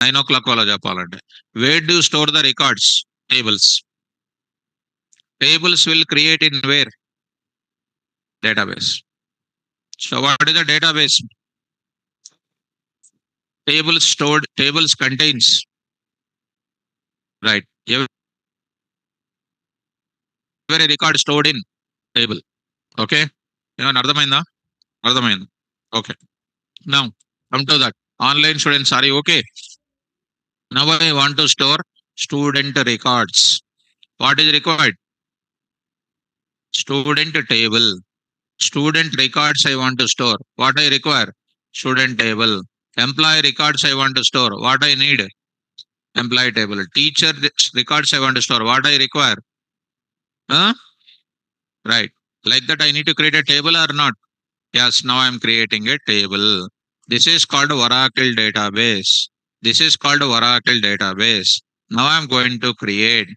9 o'clock వాళ్ళ చెప్పాలంటే. Where do you store the records? Tables. Tables will create in where? Database. So what is the database? Tables contains, right? Every record stored in table. Okay. అర్థమైందా? అర్థమైంది. Okay. Now come to that. Online students, are you okay? Now I want to store student records. What is required? Student table. Student records I want to store. What I require? Student table. Employee records I want to store. What I need? Employee table. Teacher records I want to store. What I require? Huh? Right. Like that I need to create a table or not? Yes, now I am creating a table. This is called Oracle database. This is called Oracle database. Now I am going to create.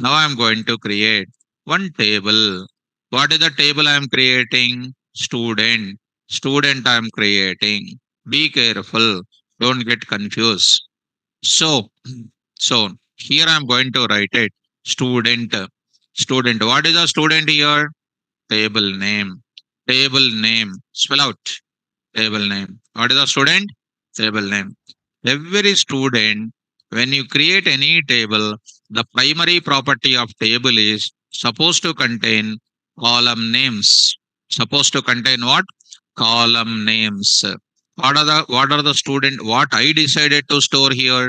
Now I am going to create one table. What is the table I am creating? Student. Student I am creating. Be careful. Don't get confused. So here I am going to write it. Student. Student. What is the student here? Table name. Table name. Spell out. Table name. What is the student? Table name. Every student, when you create any table, the primary property of table is supposed to contain column names. Supposed to contain what? Column names. What are the student? What I decided to store here?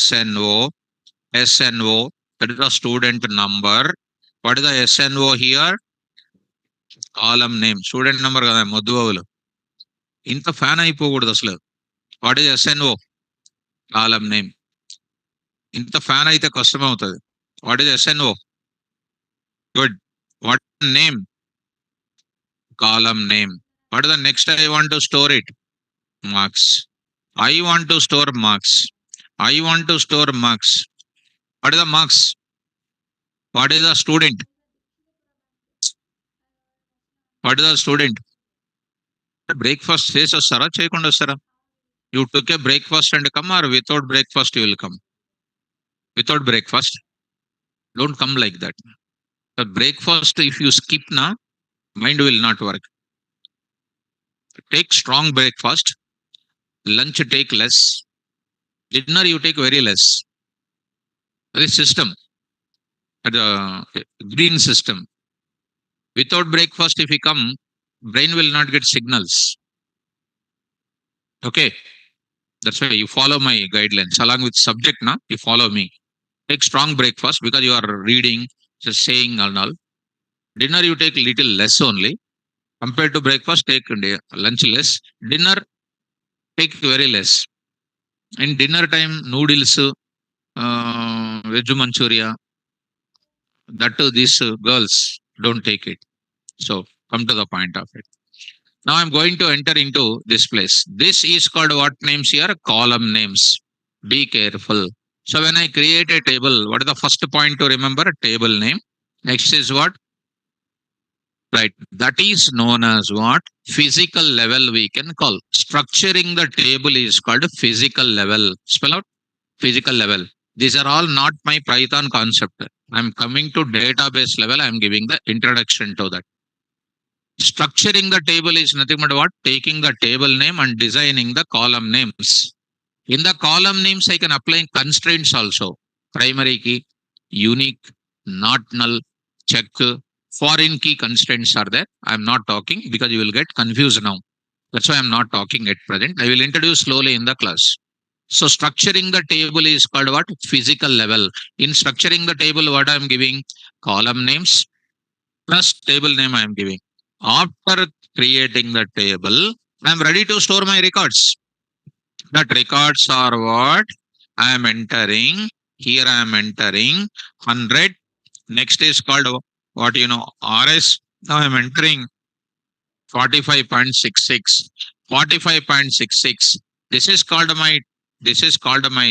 SNO. SNO. That is the student number. What is the SNO here? Column name. Student number కదా మధుబాబులు. ఇంత fan అయిపోకూడదు అసలు. What is SNO? Column name. ఇంత fan అయితే కష్టం అవుతుంది. What is SNO? Good. What name? Column name. What is the next I want to store it? Marks. I want to store marks. I want to store marks. What is the marks? What is the student? What is the student? Breakfast చేసి వస్తారా, చేయకుండా వస్తారా? You took a breakfast and come, or without breakfast you will come? Without breakfast, don't come like that. The breakfast, if you skip na, mind will not work. Take strong breakfast. Lunch take less. Dinner you take very less. That is system. The green system. Without breakfast, if you come, brain will not get signals. Okay. That's why you follow my guidelines. Along with subject, na, you follow me. Take strong breakfast because you are reading, just saying and all. Dinner you take little less only. Compared to breakfast, take lunch less. Dinner, take very less. In dinner time, noodles, veg manchuria, that too, these girls don't take it. So, come to the point of it. Now I'm going to enter into this place. This is called what names here? Column names. Be careful. So when I create a table, what is the first point to remember? Table name. Next is what? Right. That is known as what? Physical level we can call. Structuring the table is called physical level. Spell out. Physical level. These are all not my Python concept. I'm coming to database level. I'm giving the introduction to that. Structuring the table is nothing but what? Taking the table name and designing the column names. In the column names, I can apply constraints also. Primary key, unique, not null, check, foreign key constraints are there. I'm not talking because you will get confused now. That's why I'm not talking at present. I will introduce slowly in the class. So structuring the table is called what? Physical level. In structuring the table, what I'm giving? Column names plus table name I am giving. After creating the table, I'm ready to store my records. That records are what? I am entering. Here I am entering 100. Next is called what RS. Now I am entering 45.66. 45.66. This is called my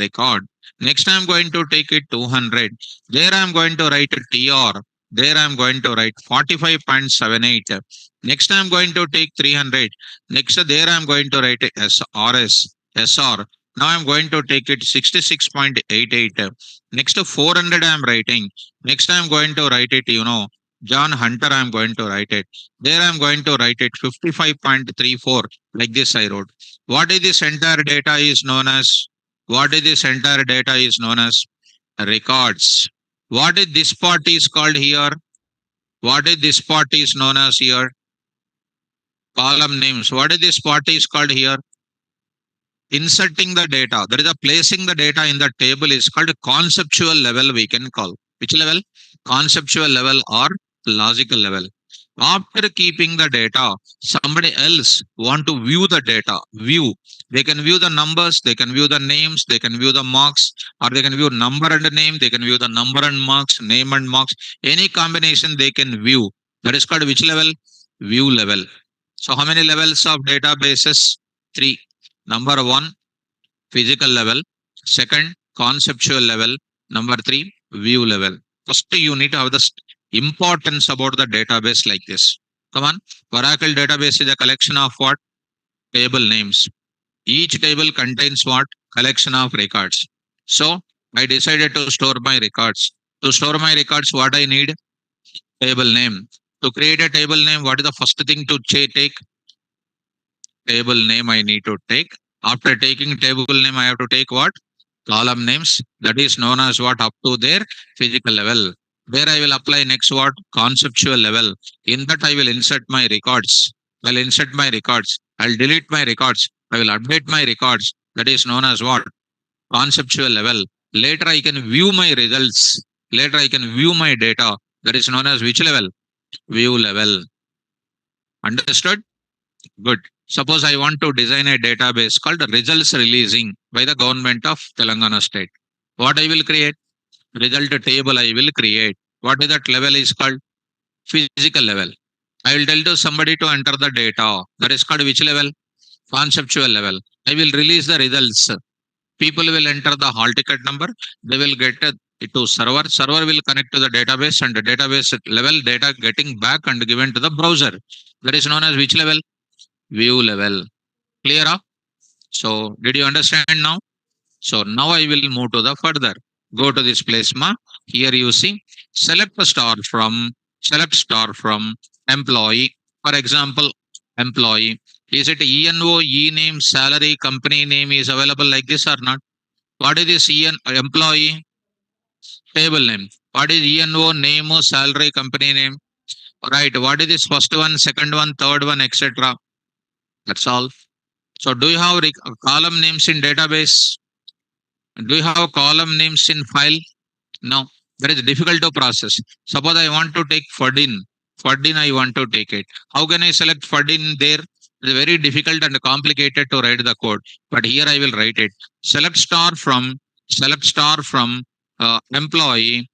record. Next I am going to take it 200. There I am going to write TR. There I am going to write 45.78. Next I am going to take 300. Next there I am going to write SR. Now I'm going to take it 66.88. Next to 400 I'm writing. Next I'm going to write it, John Hunter I'm going to write it. There I'm going to write it 55.34. Like this I wrote. What is this entire data is known as? What is this entire data is known as? Records. What is this part is called here? What is this part is known as here? Column names. What is this part is called here? Inserting the data. There is a placing the data in the table is called conceptual level, we can call. Which level? Conceptual level or logical level. After keeping the data, somebody else want to view the data. View. They can view the numbers, they can view the names, they can view the marks, or they can view number and name, they can view the number and marks, name and marks. Any combination they can view. That is called which level? View level. So how many levels of databases? Three. Number one, physical level. Second, conceptual level. Number three, view level. First, you need to have the importance about the database like this. Come on. Oracle database is a collection of what? Table names. Each table contains what? Collection of records. So, I decided to store my records. To store my records, what I need? Table name. To create a table name, what is the first thing to take? Table name I need to take. After taking table name, I have to take what? Column names. That is known as what? Up to their physical level. Where I will apply next what? Conceptual level. In that I will insert my records. I'll insert my records. I'll delete my records. I will update my records. That is known as what? Conceptual level. Later I can view my results. Later I can view my data. That is known as which level? View level. Understood? Good. Suppose I want to design a database called results releasing by the government of Telangana state. What I will create? Result table I will create. What is that level is called? Physical level. I will tell to somebody to enter the data. That is called which level? Conceptual level. I will release the results. People will enter the hall ticket number. They will get it to server. Server will connect to the database and the database level data getting back and given to the browser. That is known as which level? View level. Clear up? So did you understand now? So now I will move to the further. Go to this place, ma. Here you see select a star from employee. For example, employee. Is it ENO, E name, salary, company name is available like this or not? What is this employee? Table name. What is ENO, name, salary, company name? Right. What is this first one, second one, third one, etc. That's all. So do you have column names in database? Do you have column names in file? No. That is difficult to process. Suppose I want to take Ferdin. Ferdin I want to take it. How can I select Ferdin there? It's very difficult and complicated to write the code. But here I will write it. Select star from employee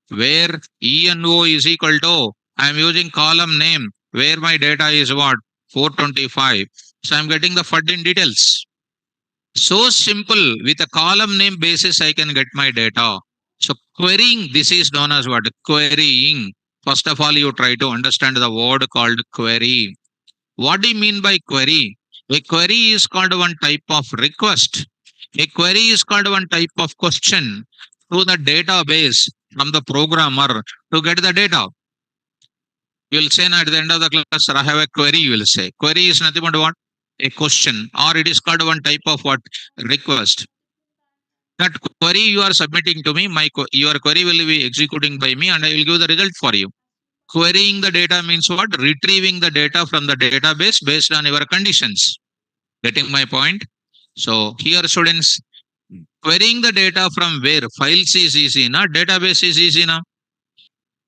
where ENO is equal to, I am using column name where my data is what? 425. So I'm getting the Ferdin details. So simple. With a column name basis, I can get my data. So querying, this is known as what? Querying. First of all, you try to understand the word called query. What do you mean by query? A query is called one type of request. A query is called one type of question to the database from the programmer to get the data. You will say at the end of the class, sir, I have a query, you will say. Query is nothing but what? A question, or it is called one type of what? Request. That query you are submitting to me, your query will be executing by me and I will give the result for you. Querying the data means what? Retrieving the data from the database based on your conditions. Getting my point? So here students, querying the data from where? Files is easy, na? Database is easy, na?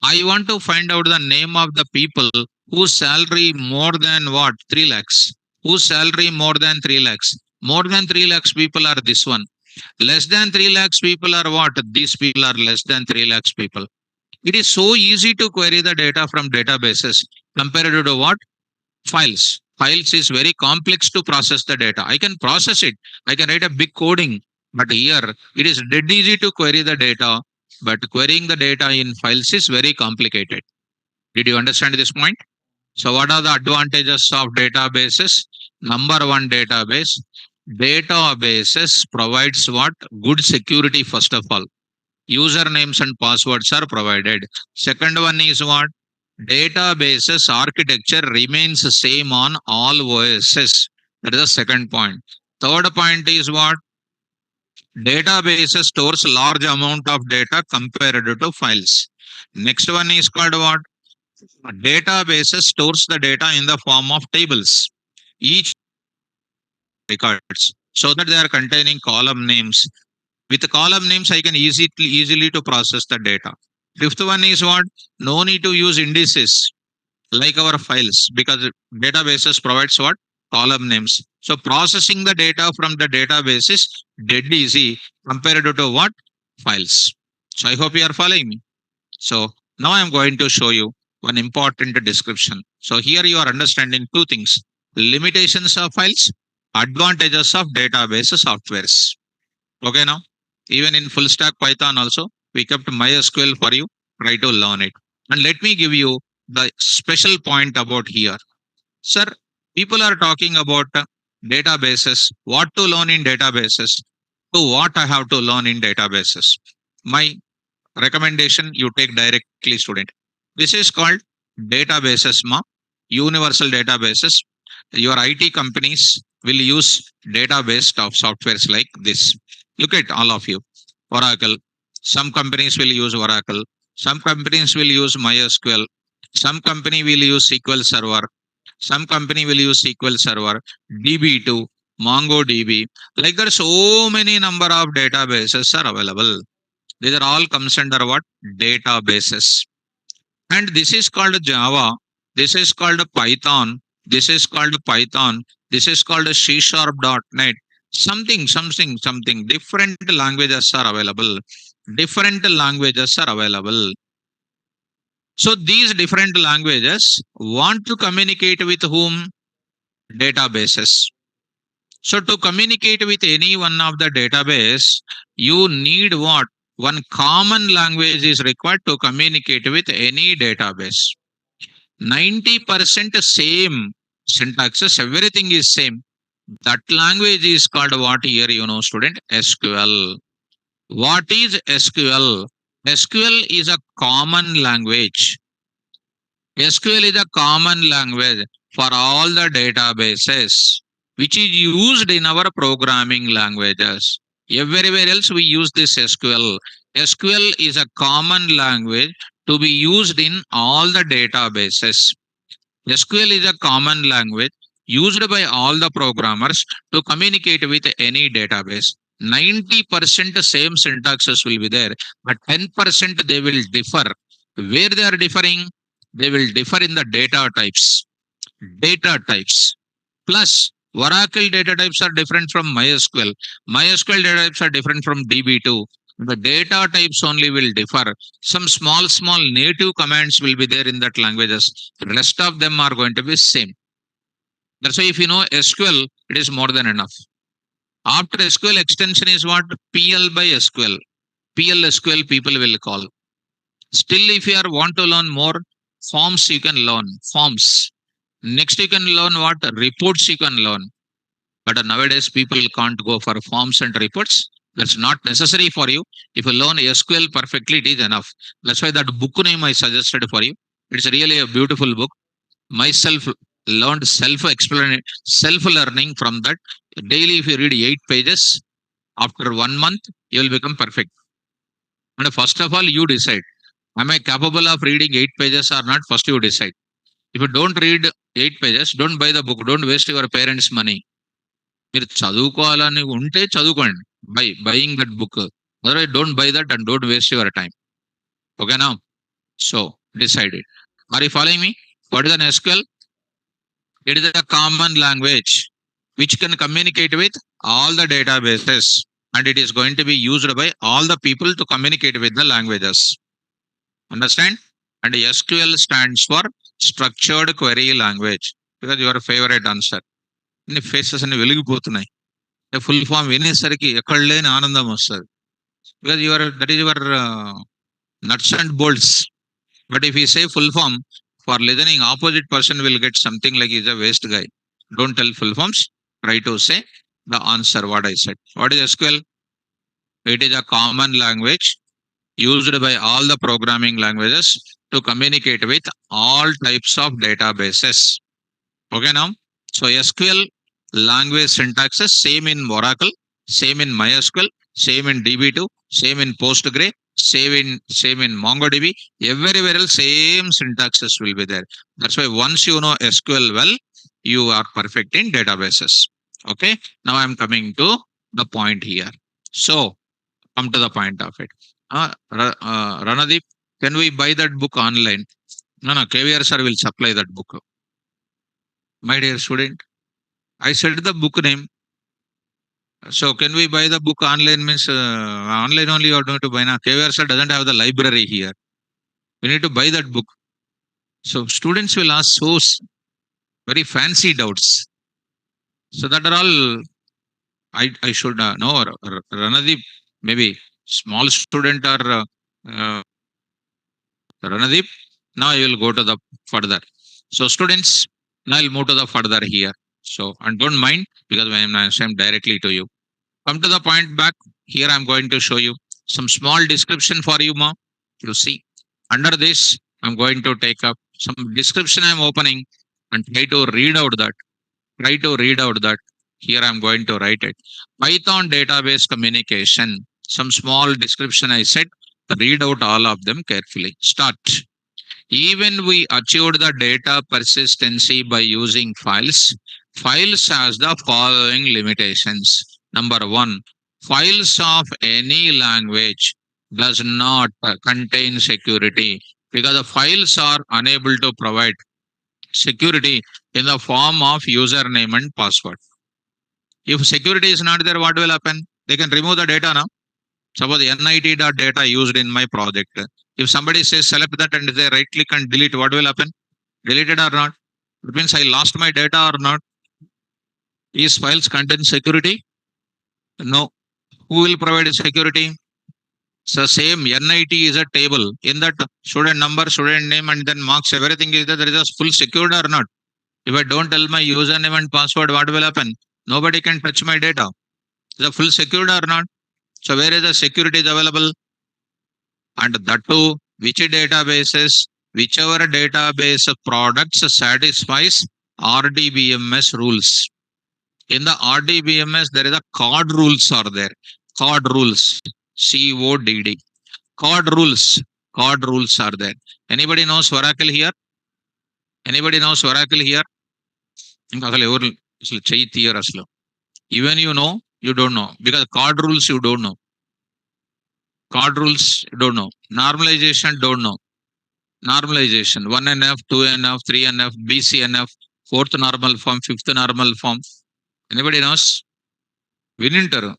I want to find out the name of the people whose salary more than what? 3 lakhs. Whose salary more than 3 lakhs. More than 3 lakhs people are this one. Less than 3 lakhs people are what? These people are less than 3 lakhs people. It is so easy to query the data from databases compared to what? Files. Files is very complex to process the data. I can process it. I can write a big coding. But here, it is dead easy to query the data. But querying the data in files is very complicated. Did you understand this point? So what are the advantages of databases? Number one database. Databases provides what? Good security first of all. Usernames and passwords are provided. Second one is what? Databases architecture remains same on all OSs. That is the second point. Third point is what? Databases stores large amount of data compared to files. Next one is called what? Databases stores the data in the form of tables. Each records so that they are containing column names. With the column names, I can easily to process the data. Fifth one is what? No need to use indices like our files because databases provides what? Column names. So processing the data from the database is dead easy compared to what? Files. So I hope you are following me. So now I am going to show you one important description. So here you are understanding two things: limitations of files, advantages of database softwares. Okay, now even in full stack Python also we kept MySQL for you. Try to learn it. And let me give you the special point about here. Sir, people are talking about databases, what to learn in databases, to what I have to learn in databases. My recommendation, you take directly student. This is called databases ma, universal databases. Your IT companies will use database of softwares like this. Look at all of you. Oracle, some companies will use Oracle, some companies will use MySQL, some company will use SQL server, some company will use SQL server, DB2, MongoDB. Like there are so many number of databases are available. These are all comes under what? Databases. And this is called Java. This is called Python. This is called Python. This is called C Sharp.net. Something. Different languages are available. Different languages are available. So these different languages want to communicate with whom? Databases. So to communicate with any one of the database, you need what? One common language is required to communicate with any database. 90% same syntaxes, everything is same. That language is called what here, student? SQL. What is SQL? SQL is a common language. SQL is a common language for all the databases, which is used in our programming languages. Everywhere else we use this SQL. SQL is a common language to be used in all the databases. SQL is a common language used by all the programmers to communicate with any database. 90% same syntaxes will be there, but 10% they will differ. Where they are differing? They will differ in the data types. Data types. Plus, Oracle data types are different from MySQL. MySQL data types are different from DB2. The data types only will differ. Some small native commands will be there in that languages. Rest of them are going to be same. That's why if you know SQL, it is more than enough. After SQL extension is what? PL by SQL. PL SQL people will call. Still, if you are want to learn more, forms you can learn. Forms. Next you can learn what? Reports you can learn. But nowadays people can't go for forms and reports. That's not necessary for you. If you learn SQL perfectly, it is enough. That's why that book name I suggested for you. It's really a beautiful book. Myself learned self-learning from that. Daily, if you read 8 pages, after 1 month, you will become perfect. And first of all, you decide. Am I capable of reading 8 pages or not? First, you decide. If you don't read 8 pages, don't buy the book. Don't waste your parents' money. మీరు చదువుకోవాలని ఉంటే చదువుకోండి by buying that book. Otherwise don't buy that and don't waste your time. ఓకేనా? So decided. Are you following me? What is an SQL? It is a common language which can communicate with all the databases, and it is going to be used by all the people to communicate with the languages. Understand? And SQL stands for Structured Query Language. Because your favorite answer. ఇన్ని faces అన్ని వెలిగిపోతున్నాయి. Full form వినేసరికి ఎక్కడ లేని ఆనందం వస్తుంది. Because your that is your nuts and bolts. But if you say full form, for listening, opposite person will get something like he's a waste guy. Don't tell full forms. Try to say the answer what I said. What is SQL? It is a common language used by all the programming languages to communicate with all types of databases. Okay now. So SQL language syntax is same in Oracle, same in MySQL, same in DB2, same in Postgre, same in MongoDB. Everywhere else same syntaxes will be there. That's why once you know SQL well, you are perfect in databases. Okay. Now I'm coming to the point here. So come to the point of it. Ranadeep, can we buy that book online? No, KVR sir will supply that book. My dear student, I said the book name. So can we buy the book online? Means online only you are going to buy now. KVR sir doesn't have the library here. We need to buy that book. So students will ask very fancy doubts. So that are all I should know. Ranadeep, maybe small student or Ranadeep. Now I will go to the further. So students, now I'll move to the further here. So and don't mind because I am saying directly to you. Come to the point back. Here I'm going to show you some small description for you, ma. You see, under this, I'm going to take up some description I'm opening and try to read out that. Try to read out that. Here I'm going to write it. Python database communication. Some small description I said. Read out all of them carefully. Start. Even we achieved the data persistency by using files. Files has the following limitations. Number one, files of any language does not contain security because the files are unable to provide security in the form of username and password. If security is not there, what will happen? They can remove the data now. Suppose nit.data used in my project. If somebody says select that and they right click and delete, what will happen? Deleted or not? It means I lost my data or not? Is files contain security? No. Who will provide security? So same NIT is a table. In that student number, student name, and then marks, everything is there. There is a full secured or not? If I don't tell my username and password, what will happen? Nobody can touch my data. Is it full secured or not? So where is the security is available? And that too, whichever database products satisfies RDBMS rules. In the RDBMS, there is a code rules are there. Code rules. CODD. Code rules. Code rules are there. Anybody knows Oracle here? Anybody knows Oracle here? Even you know, you don't know. Because code rules you don't know. Code rules you don't know. Normalization don't know. Normalization 1NF, 2NF, 3NF, BCNF, fourth normal form, fifth normal form. Anybody knows? వినింటారు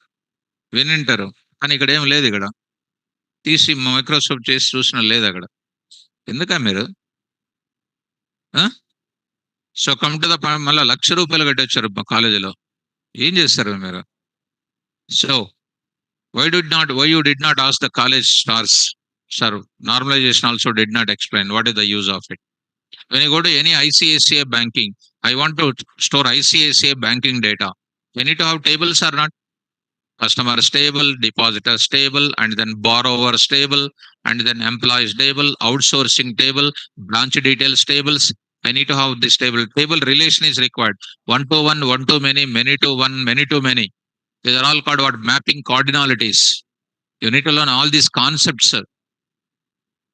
వినింటారు కానీ ఇక్కడ ఏం లేదు. ఇక్కడ తీసి Microsoft చేసి చూసిన లేదు అక్కడ. ఎందుక మీరు సో కమ్ టు ద మళ్ళీ ₹1,00,000 కట్టొచ్చారు కాలేజీలో. ఏం చేస్తారు మీరు? So why you did not ask the college stars? Sir, normalization also did not explain what is the use of it. When you go to any ICICI banking, I want to store ICICI banking data. You need to have tables or not? Customer stable, depositor stable, and then borrower stable, and then employees table, outsourcing table, branch details tables. I need to have this table. Table relation is required. One to one, one to many to one, many to many. These are all called what? Mapping cardinalities. You need to learn all these concepts.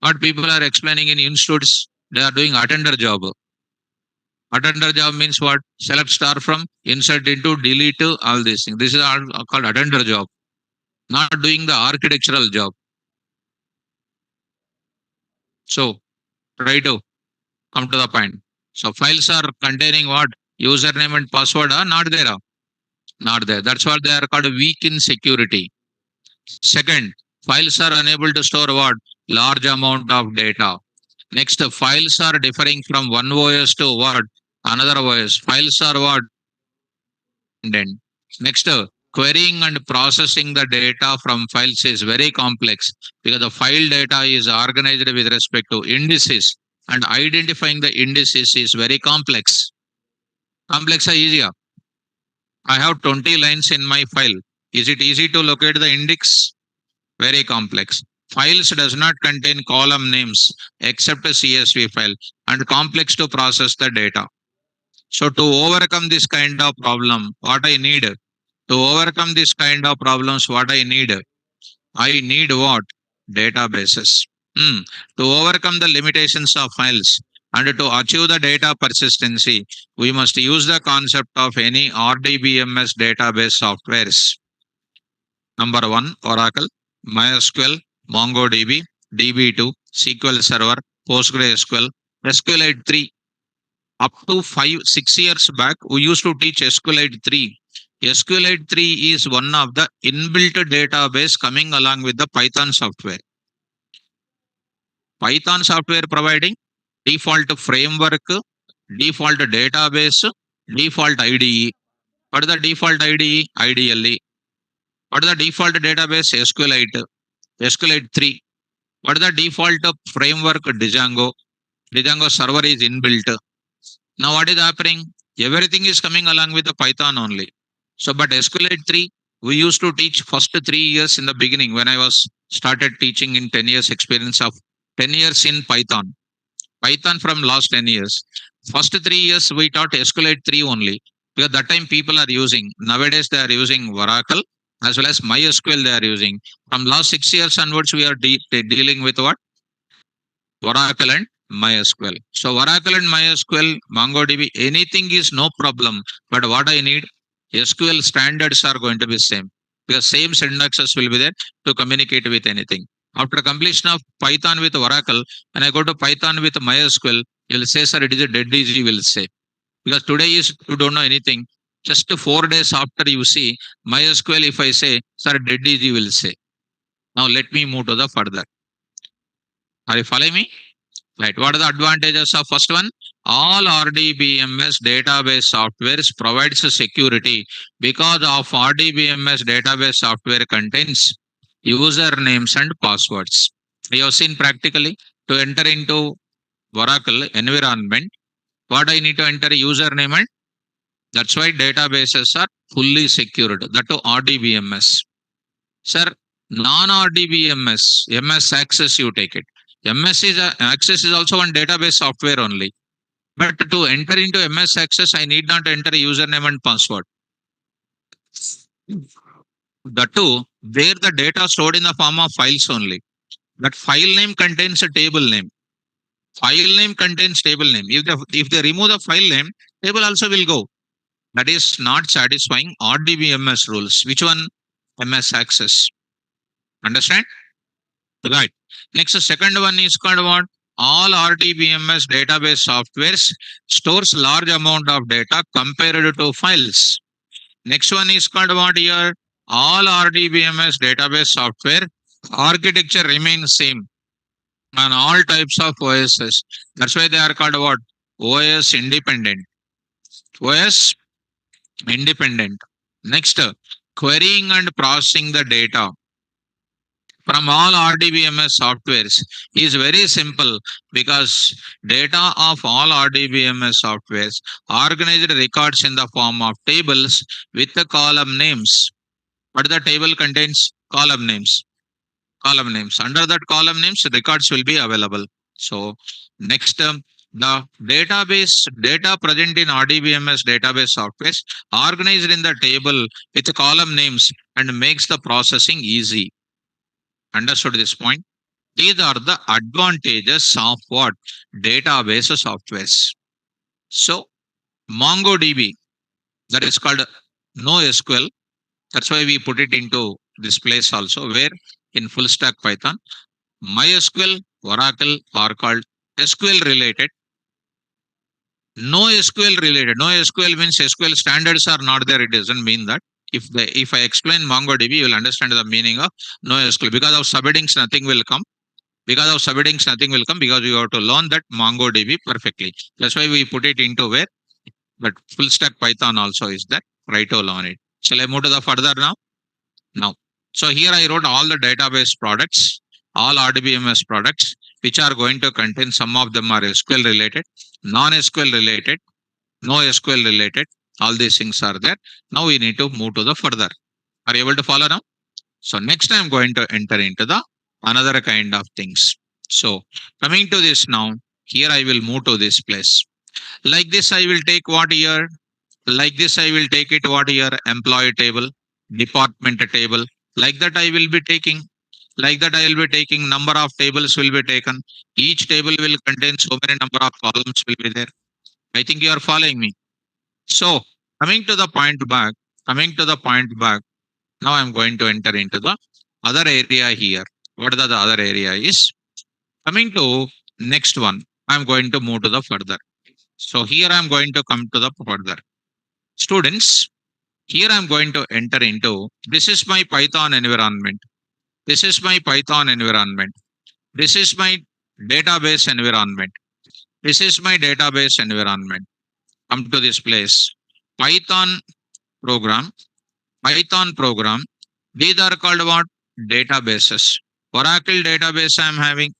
What people are explaining in institutes, they are doing attender job. Attender job means what? Select star from, insert into, delete, all these things. This is all called attender job. Not doing the architectural job. So, try to come to the point. So, files are containing what? Username and password are not there. Not there. That's what they are called weak in security. Second, files are unable to store what? Large amount of data. Next, files are differing from one OS to what? Another OS. Files are what? Then next, querying and processing the data from files is very complex because the file data is organized with respect to indices, and identifying the indices is very complex. Complex or easier? I have 20 lines in my file. Is it easy to locate the index? Very complex. Files does not contain column names except a CSV file and complex to process the data. So to overcome this kind of problem, what I need? To overcome this kind of problems, what I need? I need what? Databases. Hmm. To overcome the limitations of files and to achieve the data persistency, we must use the concept of any RDBMS database softwares. Number one, Oracle, MySQL, MongoDB, DB2, SQL Server, PostgreSQL, SQLite 3. Up to 5, 6 years back, we used to teach SQLite 3. SQLite 3 is one of the inbuilt database coming along with the Python software. Python software providing default framework, default database, default IDE. What is the default IDE? IDLE. What is the default database? SQLite. SQLite 3. What is the default framework? Django. Django server is inbuilt. Now what is happening? Everything is coming along with the Python only. So, but SQLite 3, we used to teach first 3 years in the beginning when I was started teaching in 10 years experience of 10 years in Python. Python from last 10 years. First 3 years we taught SQLite 3 only because that time people are using. Nowadays they are using Oracle as well as MySQL they are using. From last 6 years onwards we are dealing with what? Oracle and MySQL. So Oracle and MySQL, MongoDB, anything is no problem. But what I need, SQL standards are going to be same because same syntaxes will be there to communicate with anything. After completion of Python with Oracle, when I go to Python with MySQL, you'll say, sir, it is a dead easy, will say. Because today is you don't know anything. Just 4 days after you see MySQL, if I say, sir, dead easy, will say. Now let me move to the further. Are you following me? Right. What are the advantages of first one? All RDBMS database softwares provides security because of RDBMS database software contains usernames and passwords. You have seen practically to enter into Oracle environment, what I need to enter username and that's why databases are fully secured. That to RDBMS. Sir, non-RDBMS, MS Access you take it. MS is Access is also one database software only. But to enter into MS Access, I need not enter a username and password. The two, where the data stored in the form of files only. That file name contains a table name. File name contains table name. If they remove the file name, table also will go. That is not satisfying RDBMS rules. Which one? MS Access. Understand? Right. Next, the second one is called what? All RDBMS database softwares stores large amount of data compared to files. Next one is called what here? All RDBMS database software architecture remains same on all types of OSs. That's why they are called what? OS independent. OS independent. Next, querying and processing the data from all RDBMS softwares is very simple because data of all RDBMS softwares organized records in the form of tables with the column names. But the table contains column names. Column names. Under that column names, records will be available. So next, the database data present in RDBMS database softwares organized in the table with the column names and makes the processing easy. Understood this point? These are the advantages of what? Database softwares. So MongoDB, that is called NoSQL. That's why we put it into this place also, where in full stack Python, MySQL, Oracle are called SQL related. NoSQL related. NoSQL means SQL standards are not there. It doesn't mean that. If I explain MongoDB, you will understand the meaning of NoSQL. Because of subheadings, nothing will come. Because of subheadings, nothing will come because you have to learn that MongoDB perfectly. That's why we put it into where. But full stack Python also is there. Try to learn it. Shall I move to the further now? Now. So here I wrote all the database products, all RDBMS products, which are going to contain some of them are SQL related, non-SQL related, no SQL related, All these things are there. Now we need to move to the further. Are you able to follow now? So next I'm going to enter into the another kind of things. So coming to this now, here I will move to this place. Like this, I will take what here? Like this, I will take it what here? Employee table, department table. Like that, I will be taking. Like that, I will be taking. Number of tables will be taken. Each table will contain so many number of columns will be there. I think you are following me. So coming to the point back, coming to the point back. Now I'm going to enter into the other area here. What the other area is? Coming to next one. I'm going to move to the further. So here I'm going to come to the further. Students, here I'm going to enter into, this is my Python environment. This is my Python environment. This is my database environment. This is my database environment. Come to this place. Python program. Python program. These are called what? Databases. Oracle database I'm having.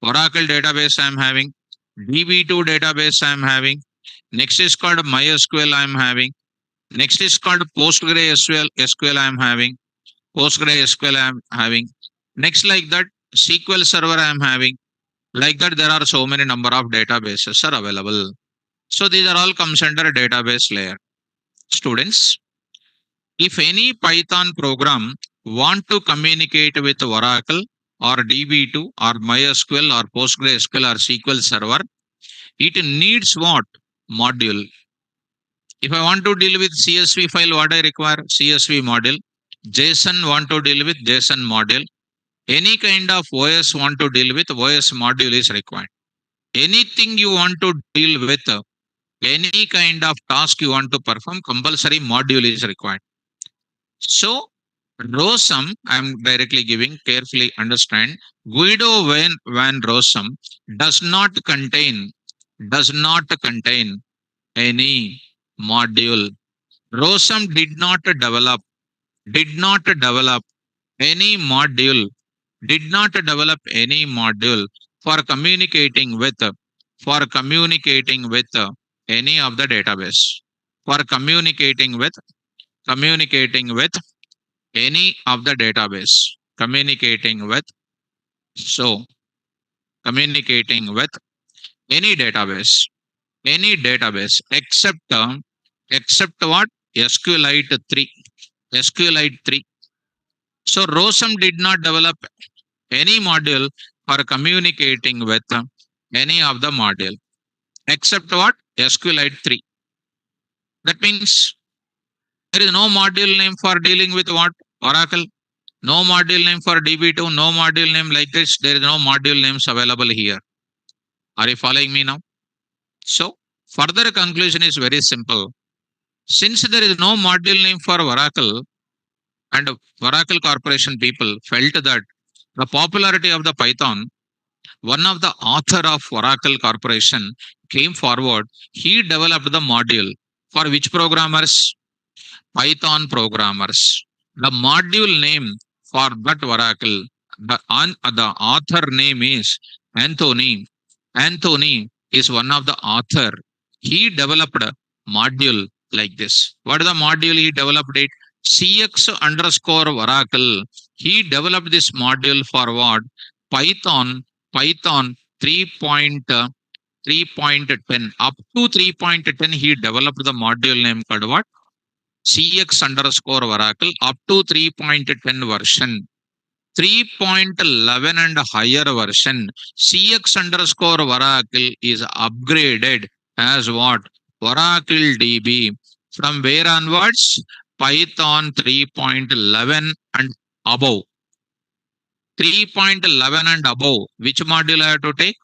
Oracle database I'm having. DB2 database I'm having. Next is called MySQL I'm having. Next is called PostgreSQL SQL I'm having. PostgreSQL I'm having. Next like that SQL Server I'm having. Like that there are so many number of databases are available. So these are all comes under database layer. Students, if any Python program want to communicate with Oracle or DB2 or MySQL or PostgreSQL or SQL Server, it needs what? Module. If I want to deal with CSV file, what I require? CSV module. JSON want to deal with JSON module. Any kind of OS want to deal with OS module is required. Anything you want to deal with, any kind of task you want to perform, compulsory module is required. So Rosum, I'm directly giving, carefully understand. Guido van Rossum does not contain any module. Rosum did not develop any module, did not develop any module for communicating with, for communicating with any of the database, for communicating with any of the database, communicating with, so communicating with any database, except except what? SQLite 3, SQLite 3. So Rosum did not develop any module for communicating with any of the module except what? SQLite 3. That means there is no module name for dealing with what? Oracle. No module name for DB2, no module name like this. There is no module names available here. Are you following me now? So further conclusion is very simple. Since there is no module name for Oracle, and Oracle Corporation people felt that the popularity of the Python, one of the author of Oracle Corporation came forward. He developed the module for which programmers? Python programmers. The module name for that Oracle, the author name is Anthony. Anthony is one of the author. He developed a module like this. What is the module he developed it? CX underscore Oracle. He developed this module for what? Python 3.10. Up to 3.10, he developed the module name called what? CX underscore Oracle up to 3.10 version. 3.11 and higher version, CX underscore Oracle is upgraded as what? Oracle DB. From where onwards? Python 3.11 and above. 3.11 and above. Which module I have to take?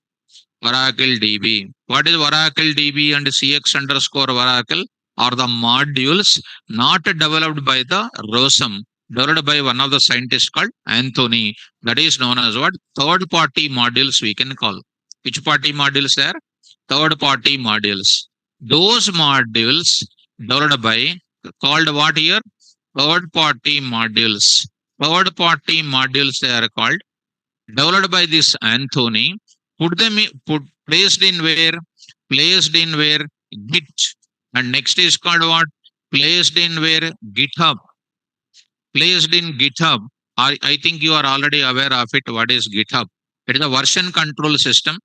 Oracle DB. What is Oracle DB and CX underscore Oracle? Are the modules not developed by the Rosum, developed by one of the scientists called Anthony. That is known as what? Third party modules we can call. Which party modules there? Third party modules. Those modules developed by, called what here? Third party modules. Third party modules they are called. Developed by this Anthony. Placed in where? Placed in where? Git. And next is called what? Placed in where? GitHub. Placed in GitHub. I think you are already aware of it. What is GitHub? It is a version control system.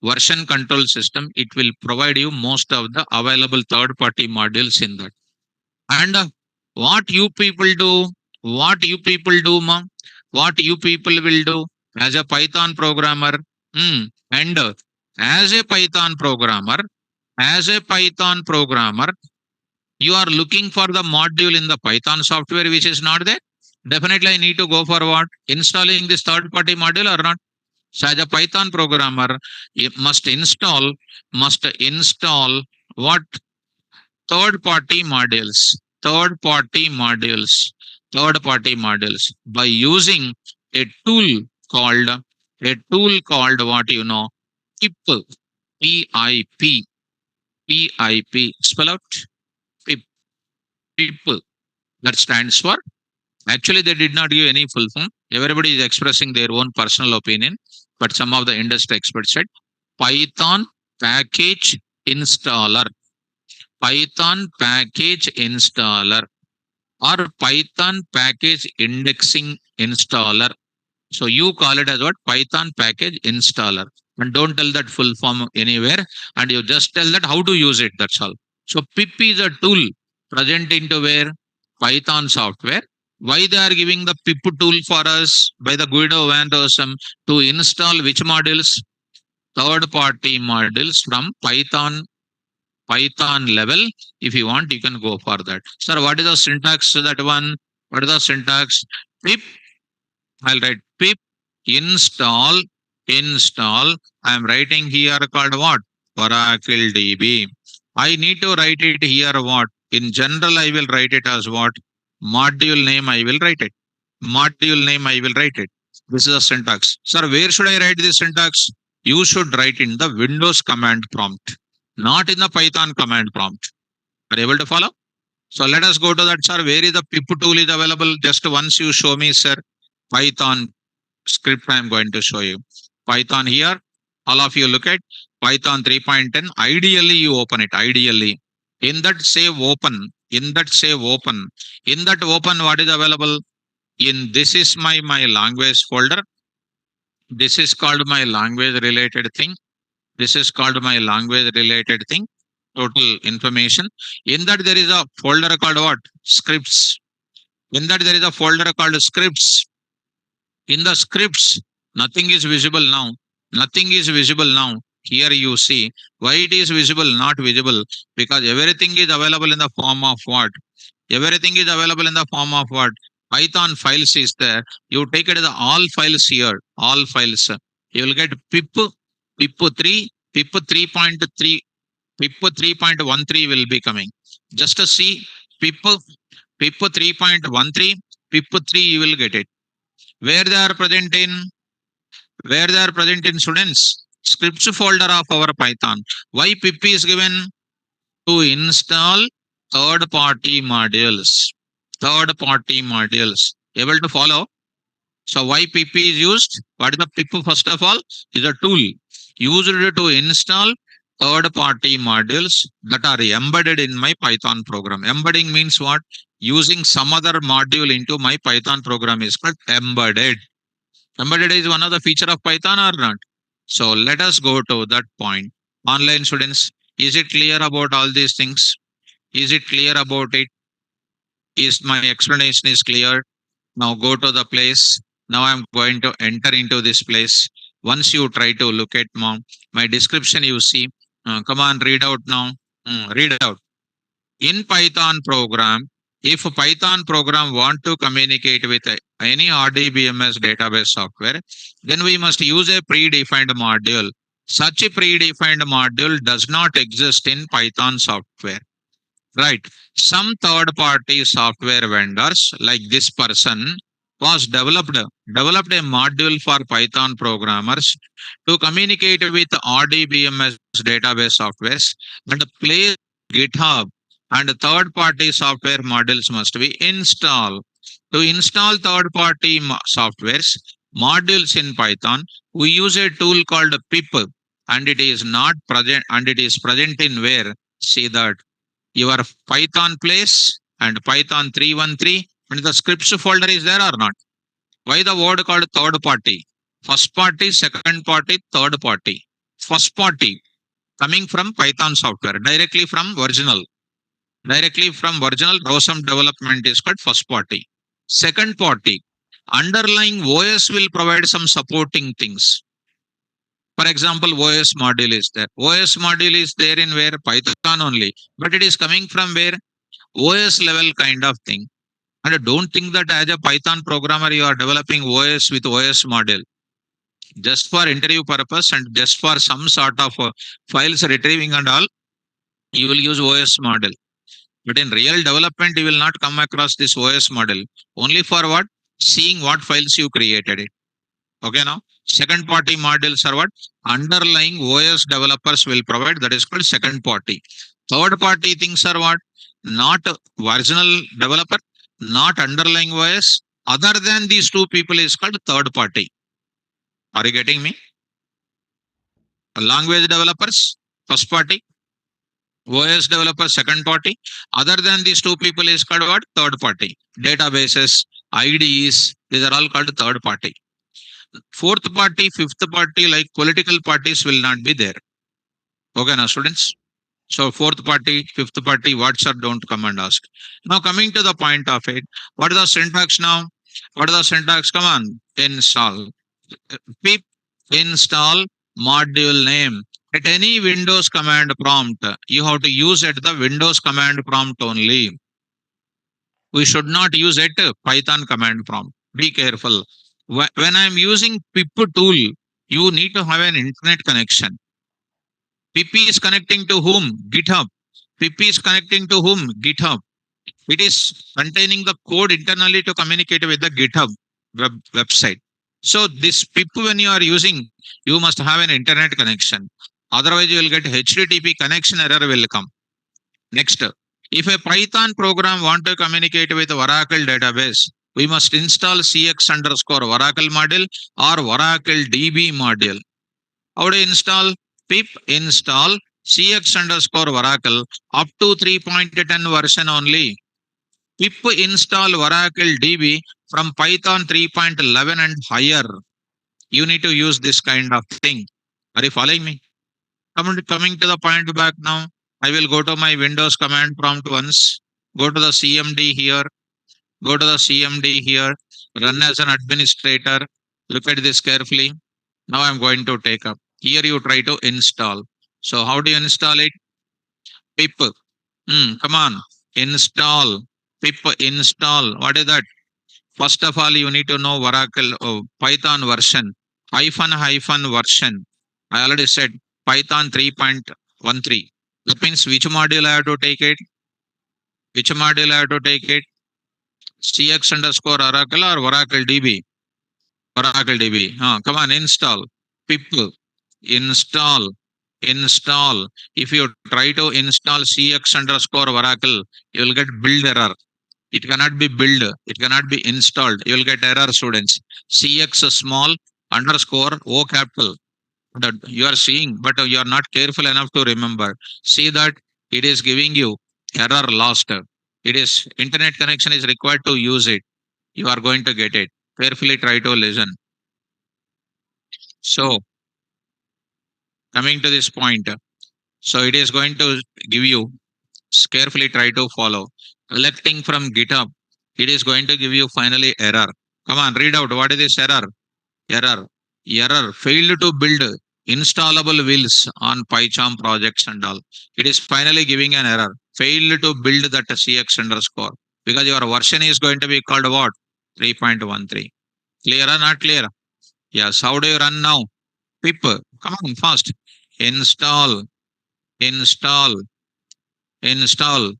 Version control system. It will provide you most of the available third party modules in that. And what you people do, what you people do, ma, what you people will do as a Python programmer, and as a Python programmer, as a Python programmer, you are looking for the module in the Python software which is not there. Definitely, I need to go for what? Installing this third party module or not? So, as a Python programmer, you must install what? Third party modules, third party modules, third party modules by using a tool called what you know, pip, pip, pip, spell out pip, pip. That stands for, actually they did not give any full form. Everybody is expressing their own personal opinion, but some of the industry experts said Python package installer, Python package installer, or Python package indexing installer. So you call it as what? Python package installer. And don't tell that full form anywhere. And you just tell that how to use it. That's all. So pip is a tool present into where? Python software. Why they are giving the pip tool for us by the Guido van Rossum to install which modules? Third party modules from Python level. If you want, you can go for that. Sir, what is the syntax? That one. What is the syntax? Pip. I'll write pip install. I'm writing here called what? Oracle DB. I need to write it here what? In general, I will write it as what? Module name, I will write it. Module name, I will write it. This is a syntax. Sir, where should I write this syntax? You should write in the Windows command prompt, not in the Python command prompt. Are you able to follow? So let us go to that, sir. Where is the pip tool is available? Just once you show me, sir, Python script I am going to show you. Python here. All of you look at Python 3.10. Ideally, you open it. Ideally. In that save open. In that save open. In that open, what is available? In this is my language folder. This is called my language related thing. This is called my language related thing. Total information. In that there is a folder called what? Scripts. In that there is a folder called scripts. In the scripts, nothing is visible now. Nothing is visible now. Here you see why it is visible, not visible, because everything is available in the form of what? Everything is available in the form of what? Python files is there. You take it as all files here, all files. You will get pip 3, pip 3.3, pip 3.13 will be coming. Just to see pip 3.13, pip 3 you will get it. Where they are present in? Where they are present in, students? Scripts folder of our Python. Why pip is given? To install third party modules. Third party modules. Able to follow? So why pip is used? What is the pip first of all? Is a tool used to install third party modules that are embedded in my Python program. Embedding means what? Using some other module into my Python program is called embedded. Embedded is one of the feature of Python or not? So let us go to that point. Online students, is it clear about all these things? Is it clear about it? Is my explanation is clear? Now go to the place. Now I'm going to enter into this place. Once you try to look at my description, you see. Come on, read out now. Read out. In Python program, if a Python program want to communicate with any RDBMS database software, then we must use a predefined module. Such a predefined module does not exist in Python software. Right. Some third party software vendors like this person was developed a module for Python programmers to communicate with RDBMS database softwares and place GitHub and third party software modules must be installed. To install third party softwares modules in Python, we use a tool called pip and it is not present and it is present in where? See that Your Python place and Python 313, and the scripts folder is there or not? Why the word called third party? First party, second party, third party. First party coming from Python software, directly from original ROSM development is called first party. Second party, underlying OS will provide some supporting things. For example, OS module is there. OS module is there in where Python only, but it is coming from where OS level kind of thing. And don't think that as a Python programmer you are developing OS with OS module just for interview purpose and just for some sort of files retrieving and all. You will use OS model. But in real development, you will not come across this OS model. Only for what? Seeing what files you created it. Okay, now second party models are what? Underlying OS developers will provide. That is called second party. Third party things are what? Not original developer, not underlying OS. Other than these two people is called third party. Are you getting me? Language developers, first party. OS developer, second party. Other than these two people is called what? Third party. Databases, IDEs, these are all called third party. Fourth party, fifth party, like political parties will not be there. Okay, now students. So fourth party, fifth party, WhatsApp don't come and ask. Now coming to the point of it, what is the syntax now? What is the syntax? Come on, install. Pip install module name. At any Windows command prompt, you have to use at the Windows command prompt only. We should not use at Python command prompt. Be careful. When I'm using pip tool, you need to have an internet connection. Pip is connecting to whom? GitHub. Pip is connecting to whom? GitHub. It is containing the code internally to communicate with the GitHub website. So this pip when you are using, you must have an internet connection. Otherwise, you will get HTTP connection error will come. Next, if a Python program want to communicate with Oracle database, we must install cx underscore Oracle module or Oracle DB module. How to install? Pip install cx underscore Oracle up to 3.10 version only. Pip install Oracle DB from Python 3.11 and higher. You need to use this kind of thing. Are you following me? Coming to the point back now, I will go to my Windows command prompt once. Go to the CMD here. Go to the CMD here. Run as an administrator. Look at this carefully. Now I'm going to take up. Here you try to install. So how do you install it? Pip. Come on. Install. Pip install. What is that? First of all, you need to know Oracle Python version. Hyphen version. I already said Python 3.13. That means which module I have to take it? Which module I have to take it? CX underscore Oracle or Oracle DB? Oracle DB. Come on, install. Pip. Install. Install. If you try to install CX underscore Oracle, you will get build error. It cannot be build. It cannot be installed. You will get error, students. CX small underscore O capital. That you are seeing, but you are not careful enough to remember. See that it is giving you error lost. It is internet connection is required to use it. You are going to get it. Carefully try to listen. So coming to this point, so it is going to give you carefully try to follow. Collecting from GitHub, it is going to give you finally error. Come on, read out what is this error? Error failed to build installable wheels on PyCharm projects and all. It is finally giving an error. Failed to build that CX underscore because your version is going to be called what? 3.13. Clear or not clear? Yes. How do you run now? Pip. Come on, fast. Install. Install. Install.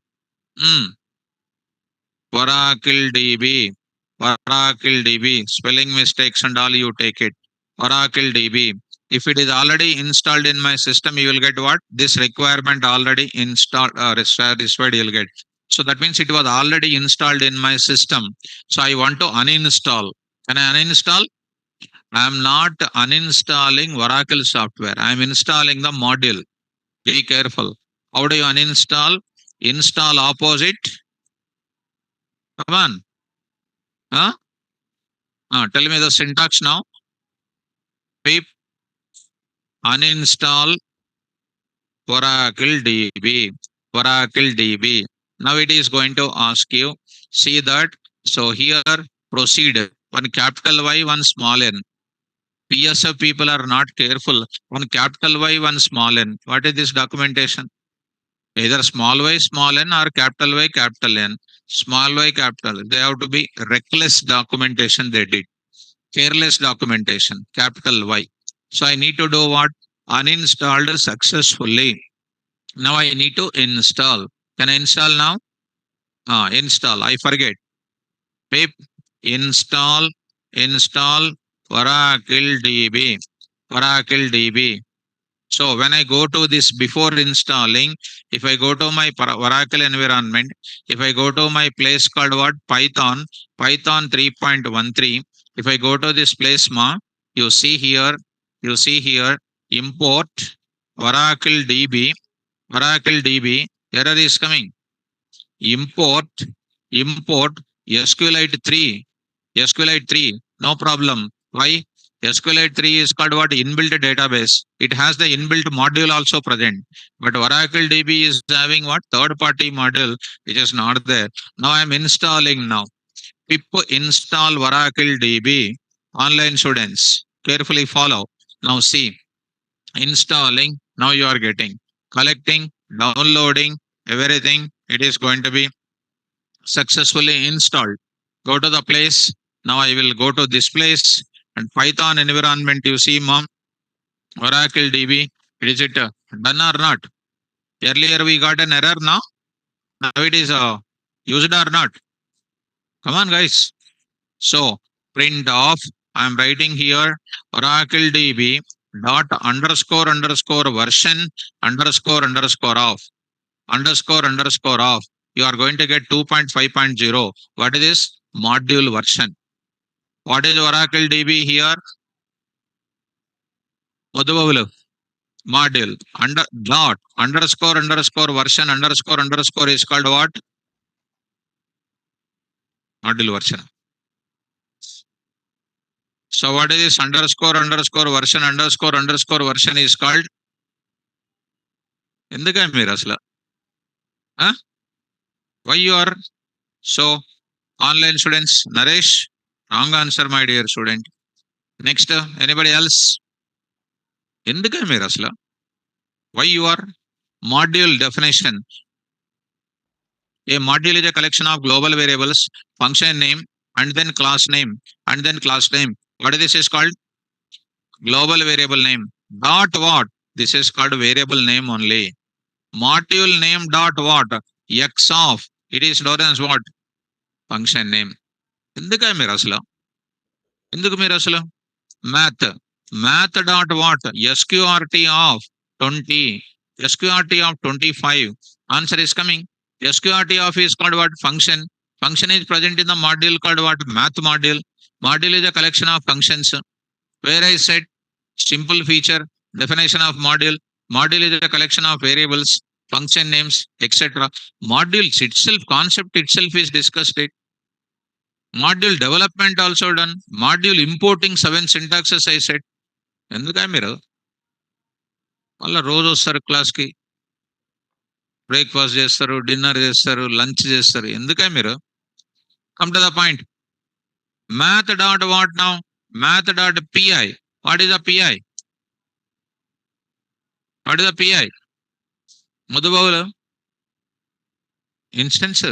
Oracle DB. Oracle DB. Spelling mistakes and all you take it. Oracle DB. If it is already installed in my system, you will get what? This requirement already installed, satisfied you'll get. So that means it was already installed in my system. So I want to uninstall. Can I uninstall? I am not uninstalling Oracle software. I am installing the module. Be careful. How do you uninstall? Install opposite. Come on. Huh? Tell me the syntax now. Pip uninstall Oracle DB. Oracle DB. Now it is going to ask you, see that. So here proceed. One capital Y, one small n. PSF people are not careful. One capital Y, one small n. What is this documentation? Either small y, small n, or capital Y, capital N. Small y, capital. They have to be reckless documentation they did. Careless documentation, capital Y. So I need to do what? Uninstalled successfully. Now I need to install. Can I install now? Install. I forget. Pip install Oracle DB. Oracle DB. So when I go to this before installing, if I go to my Oracle environment, if I go to my place called what? Python 3.13. If I go to this place, you see here, import Oracle DB, error is coming. Import SQLite 3, no problem. Why? SQLite 3 is called what? Inbuilt database. It has the inbuilt module also present. But Oracle DB is having what? Third party module, which is not there. Now I am installing now. Pip install Oracle DB. Online students, carefully follow. Now see, installing. Now you are getting, collecting, downloading, everything. It is going to be successfully installed. Go to the place. Now I will go to this place and Python environment. You see, mom, Oracle DB. Is it done or not? Earlier we got an error. Now it is used or not? Come on, guys. So print off. I am writing here Oracle DB dot underscore version underscore off. You are going to get 2.5.0. What is this? Module version. What is Oracle DB here? Module underscore version underscore is called what? Module version. So what is this underscore version is called? ఎందుకని మీరు అసలు why you are so online students? Naresh, wrong answer, my dear student. Next, anybody else? ఎందుకని మీరు అసలు why you are? Module definition. A module is a collection of global variables, function name, and then class name. What is this is called? Global variable name. Dot what? This is called variable name only. Module name dot what? X of. It is known as what? Function name. ఎందుకని మీరు అసలు math dot what? SQRT of 20, SQRT of 25. Answer is coming. SQRT of is called what? Function is present in the module called what? Math module is a collection of functions. Where I said simple feature, definition of module is a collection of variables, function names, etc. Modules itself, concept itself is discussed. Module development also done. Module importing 7 syntaxes I said. ఎందుకని మీరు మళ్ళీ రోజు వస్తారు క్లాస్కి, breakfast చేస్తారు, dinner చేస్తారు, lunch చేస్తారు. ఎందుకని మీరు? Come to the point. Math dot what now? Math dot PI. What is the PI? Madhubavula. Instance.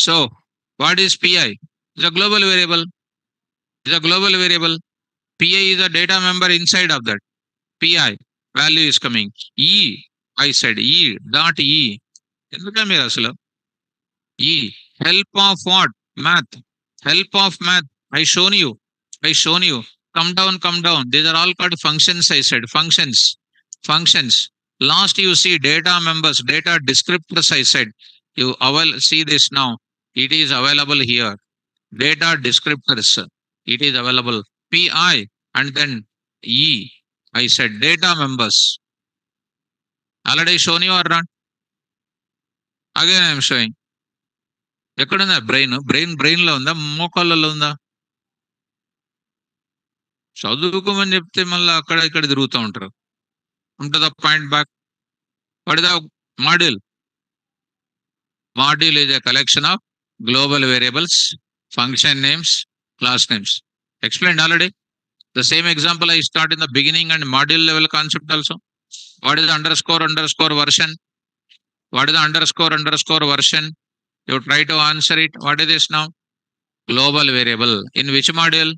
So what is PI? It's a global variable. PI is a data member inside of that. PI value is coming. I said E dot E. ఎందుకని మీరు అసలు help of what? Math. I shown you. Come down. These are all called functions. I said functions. Last you see data members, data descriptors. I said you will see this now. It is available here. Data descriptors. It is available. PI and then E. I said data members. Already shown you or not? Again I am showing. ఎక్కడుందా brain లో ఉందా మోకాళ్ళలో ఉందా చదువుకోమని చెప్తే మళ్ళీ అక్కడ ఇక్కడ తిరుగుతూ ఉంటారు ఉంటుంది point back what is the module module is a collection of global variables, function names, class names. Explained already. The same example I start in the beginning and module level concept also. What is the underscore version? What is the underscore version? You try to answer it. What is this now? Global variable. In which module?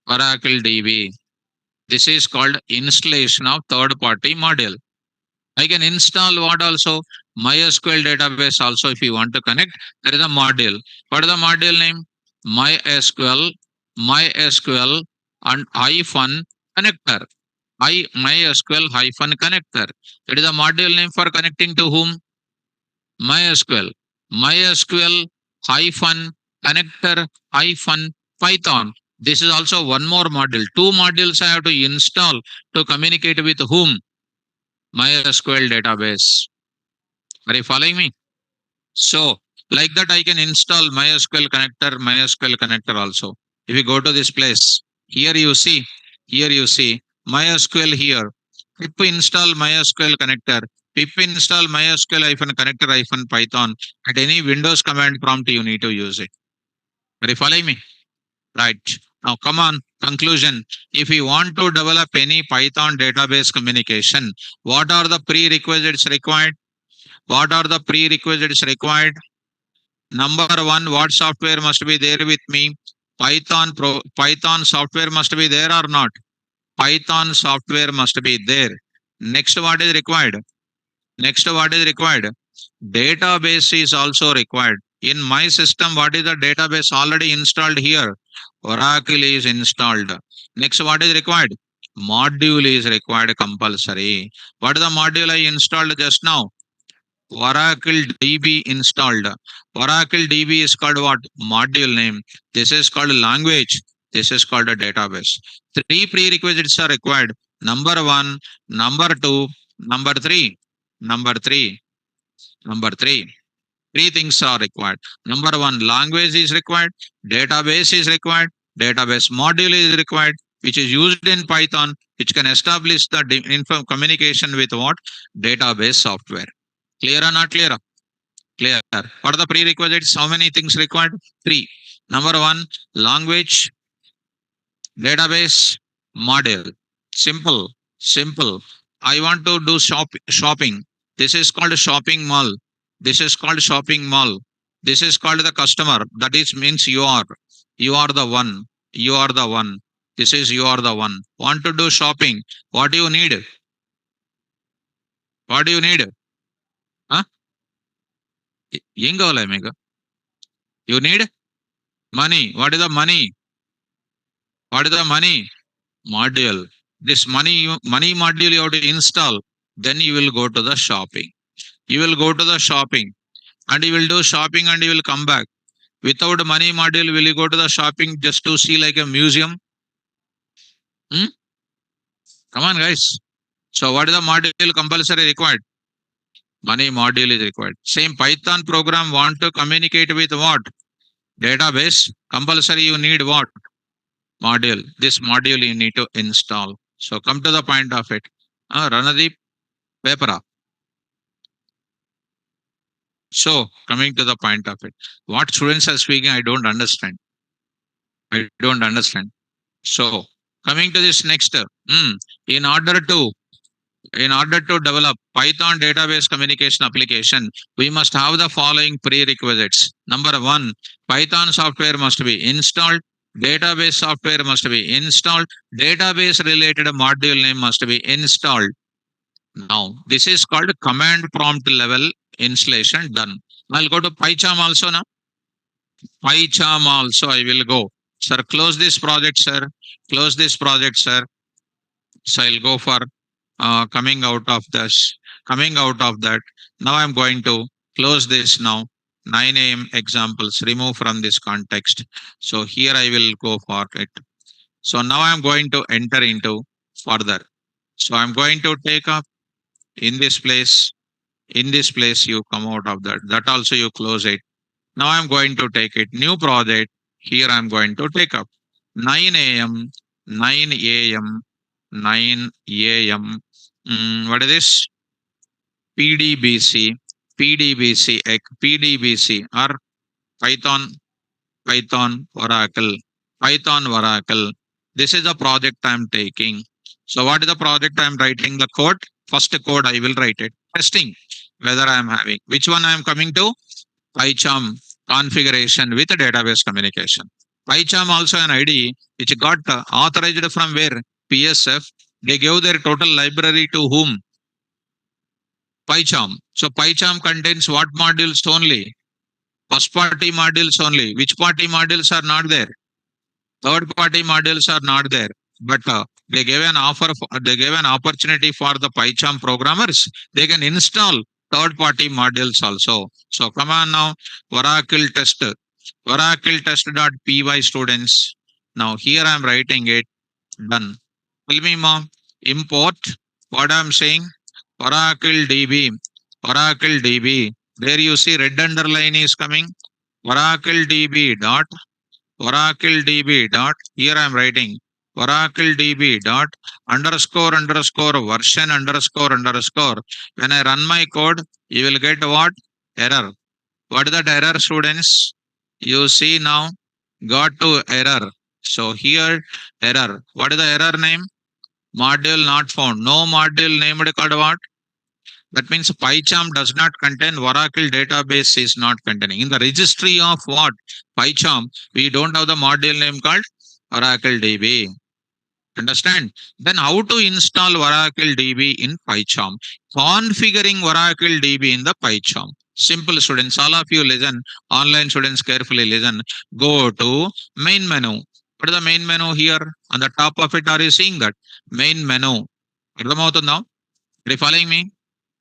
Oracle DB. This is called installation of third party module. I can install what also? MySQL database also if you want to connect. There is a module. What is the module name? MySQL and hyphen connector. MySQL hyphen connector. That is a module name for connecting to whom? MySQL. MySQL hyphen connector hyphen Python. This is also one more module. Two modules I have to install to communicate with whom? MySQL database. Are you following me? So, like that, I can install MySQL connector also. If you go to this place, here you see MySQL here. Pip install MySQL connector. Pip install MySQL hyphen connector hyphen Python. At any Windows command prompt, you need to use it. Are you following me? Right. Now, come on. Conclusion. If you want to develop any Python database communication, what are the prerequisites required? What are the prerequisites required? Number one, what software must be there with me? Python software must be there or not? Python software must be there. Next, what is required? Database is also required. In my system, what is the database already installed here? Oracle is installed. Next, what is required? Module is required compulsory. What is the module I installed just now? Oracle DB installed. Oracle DB is called what? Module name. This is called language. This is called a database. Three prerequisites are required. Number one, number two, number three. Three things are required. Number one, language is required. Database is required. Database module is required, which is used in Python, which can establish the communication with what? Database software. Clear or not clear? Clear. What are the prerequisites? How many things required? Three. Number one, language, database, module. Simple. I want to do shopping. This is called a shopping mall. This is called the customer. That is means you are the one. This is you are the one. Want to do shopping. What do you need? Huh? ఏం కావాలి మీకు? You need money. What is the money? Module. This money module you have to install. Then you will go to the shopping. And you will do shopping and you will come back. Without money module, will you go to the shopping just to see like a museum? Come on, guys. So what is the module compulsory required? Money module is required. Same Python program want to communicate with what? Database. Compulsory you need what? Module. This module you need to install. So come to the point of it. Ranadeep, paper. So coming to the point of it. What students are speaking, I don't understand. So coming to this next. In order to develop Python database communication application, we must have the following prerequisites. Number one, Python software must be installed. Database software must be installed. Database related module name must be installed. Now, this is called command prompt level installation done. I'll go to PyCharm also now. PyCharm also I will go. Sir, close this project, sir. So I'll go for coming out of that. Now I'm going to close this now. 9 a.m. examples, remove from this context. So here I will go for it. So now I'm going to enter into further. So I'm going to take up in this place. In this place, you come out of that. That also you close it. Now I'm going to take it. New project. Here I'm going to take up 9 a.m. 9 a.m. 9 a.m. What is this? PDBC. PDBC or Python, Python Oracle, Python Oracle. This is the project I'm taking. So what is the project I'm writing? The code. First code I will write it. Testing whether I'm having. Which one I'm coming to? PyCharm configuration with database communication. PyCharm also an ID which got authorized from where? PSF. They gave their total library to whom? PyCharm. So PyCharm contains what modules only? First party modules only. Which party modules are not there? Third party modules are not there. But they gave an offer. They gave an opportunity for the PyCharm programmers. They can install third party modules also. So come on now, Oracle test, Oracle test.py students. Now here I'm writing it. Done. Tell me, mom. Import. What I'm saying? Oracle DB. Oracle DB. There you see red underline is coming. Oracle DB dot Oracle DB dot. Here I'm writing Oracle DB dot underscore version underscore. When I run my code, you will get what? Error. What is that error, students? You see now, got to error. So here, error. What is the error name? Module not found. No module named called what? That means PyCharm does not contain Oracle database is not containing. In the registry of what? PyCharm, we don't have the module name called Oracle DB. Understand? Then how to install Oracle DB in PyCharm? Configuring Oracle DB in the PyCharm. Simple, students. All of you listen. Online students carefully listen. Go to main menu. What is the main menu here? On the top of it, are you seeing that? Main menu. Now? Are you following me?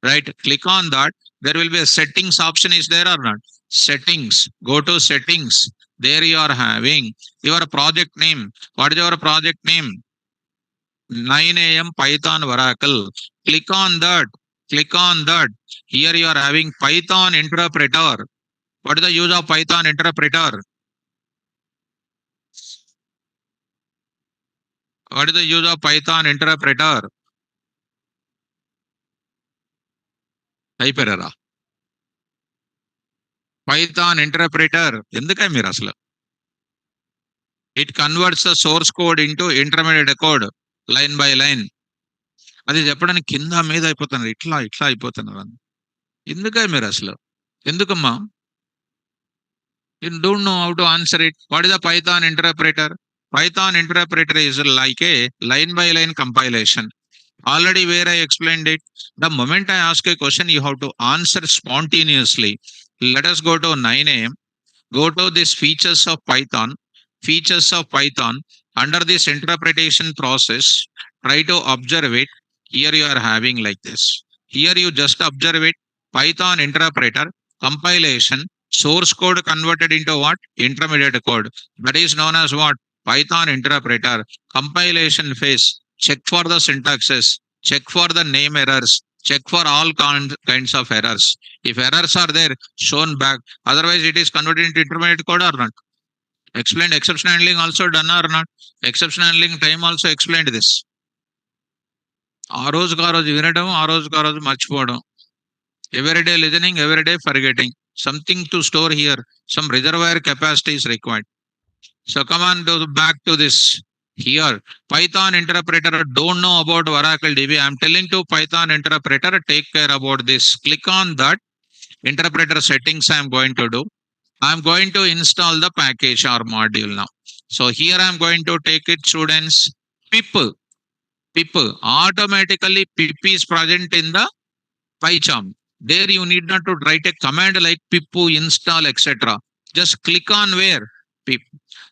Right? Click on that. There will be a settings option. Is there or not? Settings. Go to settings. There you are having your project name. What is your project name? 9 a.m. Python Oracle. Click on that. Click on that. Here you are having Python interpreter. What is the use of Python interpreter? What is the use of Python interpreter? Hyperera. Python interpreter. ఎందుకై మీరు అసలు it converts the source code into intermediate code line by line. అది చెప్పడానికి కింద మీద అయిపోతున్నారు, ఇట్లా ఇట్లా అయిపోతున్నారు. ఎందుకై మీరు అసలు ఎందుకమ్మా? You don't know how to answer it. What is the Python interpreter? Python interpreter is like a line by line compilation. Already where I explained it, the moment I ask a question, you have to answer spontaneously. Let us go to 9 a.m. Go to this features of Python. Features of Python. Under this interpretation process, try to observe it. Here you are having like this. Here you just observe it. Python interpreter, compilation, source code converted into what? Intermediate code. That is known as what? Python interpreter. Compilation phase. Check for the syntaxes. Check for the name errors. Check for all kinds of errors. If errors are there, shown back. Otherwise, it is converted into intermediate code or not. Explained exception handling also done or not. Exception handling time also explained this. ఆ రోజుకు ఆ రోజు వినడం, ఆ రోజుకు ఆ రోజు మర్చిపోవడం. Everyday listening, everyday forgetting. Something to store here. Some reservoir capacity is required. So come on, go back to this. Here, Python interpreter don't know about Oracle DB. I'm telling to Python interpreter, take care about this. Click on that. Interpreter settings I'm going to do. I'm going to install the package or module now. So here I'm going to take it, students. Pip. Automatically pip is present in the PyCharm. There you need not to write a command like pip install etc. Just click on where? Pip.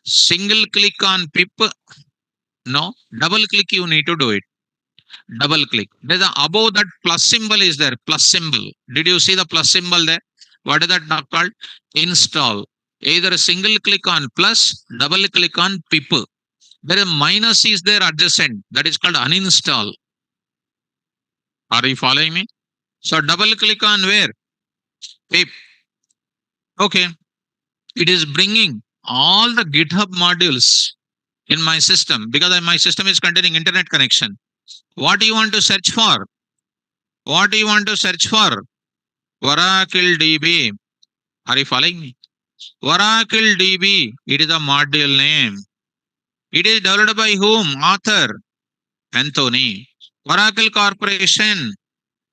Single click on pip. No, double click you need to do it. Double click. There's above that plus symbol is there. Plus symbol. Did you see the plus symbol there? What is that now called? Install. Either a single click on plus, double click on pip. There is minus is there adjacent. That is called uninstall. Are you following me? So double click on where? Pip. Okay. It is bringing all the GitHub modules in my system because my system is containing internet connection. What do you want to search for? What do you want to search for? Oracle DB. Are you following me? Oracle DB. It is a module name. It is developed by whom? Author Anthony. Oracle Corporation.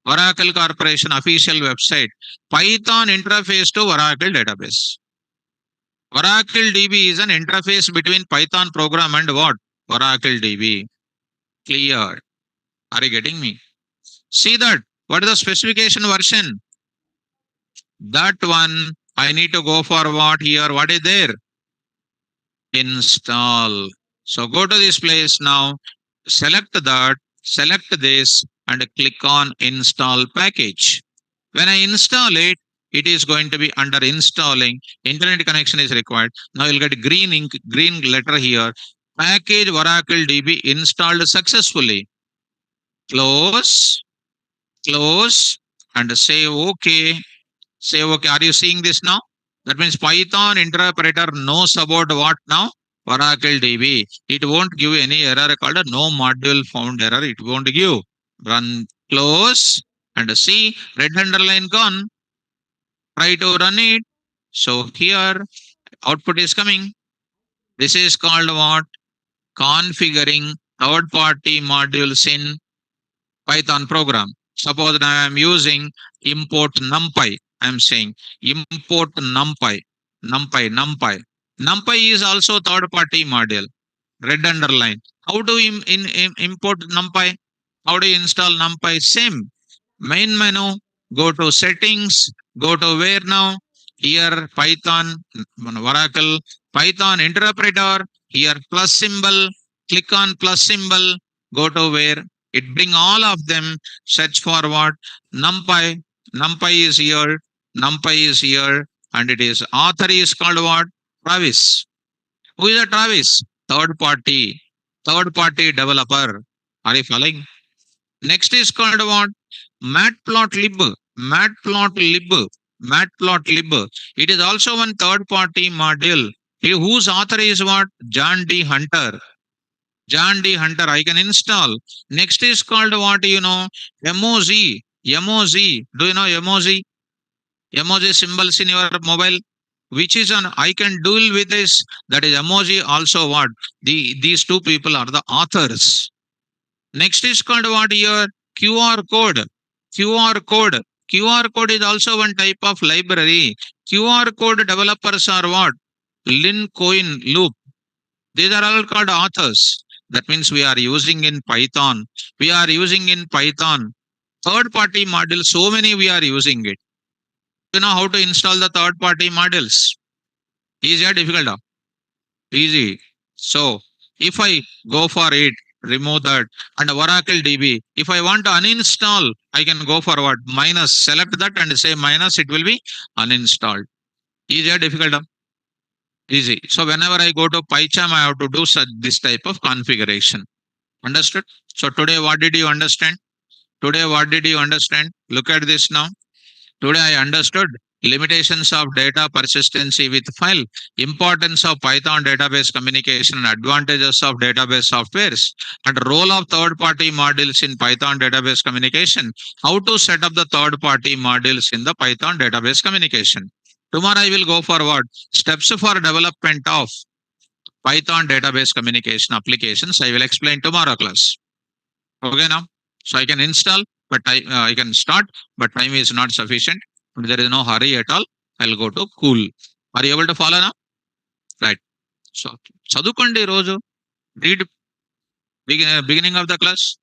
Oracle Corporation official website. Python interface to Oracle database. Oracle DB is an interface between Python program and what? Oracle DB. Clear. Are you getting me? See that. What is the specification version? That one I need to go for what here? What is there? Install. So go to this place now, select that, select this, and click on install package. When I install it, it is going to be under installing. Internet connection is required. Now you'll get green ink, green letter here. Package Oracle DB installed successfully. Close, close, and say OK. Say OK. Are you seeing this now? That means Python interpreter knows about what now? Oracle DB. It won't give any error called a no module found error. It won't give. Run, close, and see red underline gone. Try to run it. So here output is coming. This is called what? Configuring third party modules in Python program. Suppose I am using import numpy. I am saying import numpy. NumPy is also third party module. Red underline. How do you import NumPy? How do you install NumPy? Same. Main menu, go to settings, go to where now? Here Python, Oracle, Python interpreter, here plus symbol, click on plus symbol, go to where? It bring all of them, search for what? NumPy, NumPy is here, NumPy is here, and it is author is called what? Travis. Who is a Travis? Third party developer. Are you following? Next is called what? Matplotlib. Matplotlib. Matplotlib. It is also one third party module. Whose author is what? John D. Hunter. John D. Hunter. I can install. Next is called what? You know? MOZ. MOZ. Do you know MOZ? Emoji symbols in your mobile, which is an I can deal with this. That is emoji. Also, what these two people are the authors. Next is called what here? QR code. QR code. QR code is also one type of library. QR code developers are what? Lincoin Loop. These are all called authors. That means we are using in Python. We are using in Python. Third party module, so many we are using it. You know how to install the third party modules? Easy or difficult? Easy. So if I go for it, remove that, and Oracle DB. If I want to uninstall, I can go for what? Minus, select that and say minus, it will be uninstalled. Easy or difficult? Easy. So whenever I go to PyCharm, I have to do such this type of configuration. Understood? So today, what did you understand? Today, what did you understand? Look at this now. Today I understood limitations of data persistency with file, importance of Python database communication, and advantages of database softwares, and role of third-party modules in Python database communication, how to set up the third-party modules in the Python database communication. Tomorrow I will go forward. Steps for development of Python database communication applications. I will explain tomorrow class. Okay now? So I can install, but I can start, but time is not sufficient. There is no hurry at all. I'll go to cool. Are you able to follow now? Right. So చదువుకోండి రోజు. Read beginning of the class.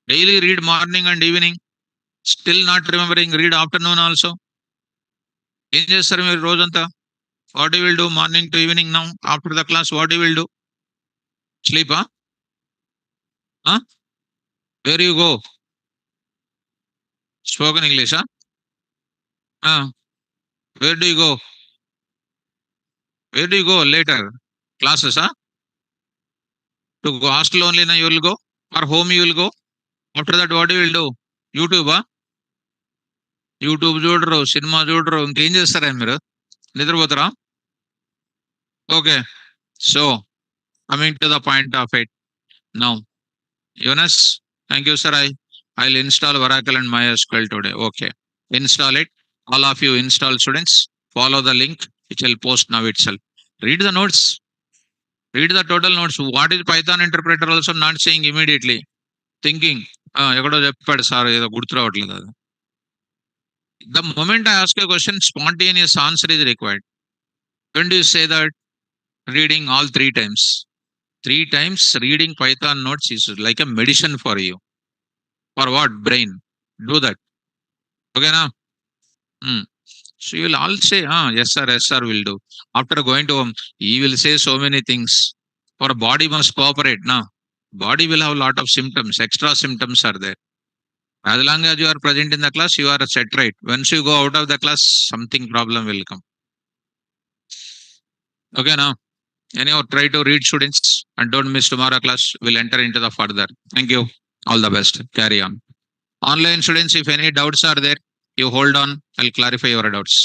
Daily read morning and evening. Still not remembering, read afternoon also. ఏం చేస్తారు మీరు రోజంతా? What you will do morning to evening now? After the class, what you will do? Sleep, huh? Huh? Where you go? Spoken English, huh? Where do you go? Where do you go later? Classes, huh? To go hostel only, na you will go? Or home you will go? After that, what you will do? YouTube, huh? YouTube చూడరు, సినిమా చూడరు, ఇంకేం చేస్తారా మీరు? నిద్రపోతారా? Okay. So coming to the point of it now. యోనస్, thank you sir. I'll install Oracle and MySQL today. Okay. Install it. All of you install students. Follow the link which I'll post now itself. Read the notes. Read the total notes. What is Python interpreter also not saying immediately. Thinking. ఎక్కడో చెప్పాడు sir, ఏదో గుర్తు రావట్లేదు అది. The moment I ask a question, spontaneous answer is required. When do you say that? Reading all 3 times. 3 times reading Python notes is like a medicine for you. For what? Brain. Do that. Okay, now. So you will all say, yes, sir, will do. After going to home, he will say so many things. For body must cooperate. Now, body will have a lot of symptoms. Extra symptoms are there. As long as you are present in the class, you are set right. Once you go out of the class, something problem will come. Okay, now. Anyhow, try to read students and don't miss tomorrow class. We'll enter into the further. Thank you. All the best. Carry on. Online students, if any doubts are there, you hold on. I'll clarify your doubts.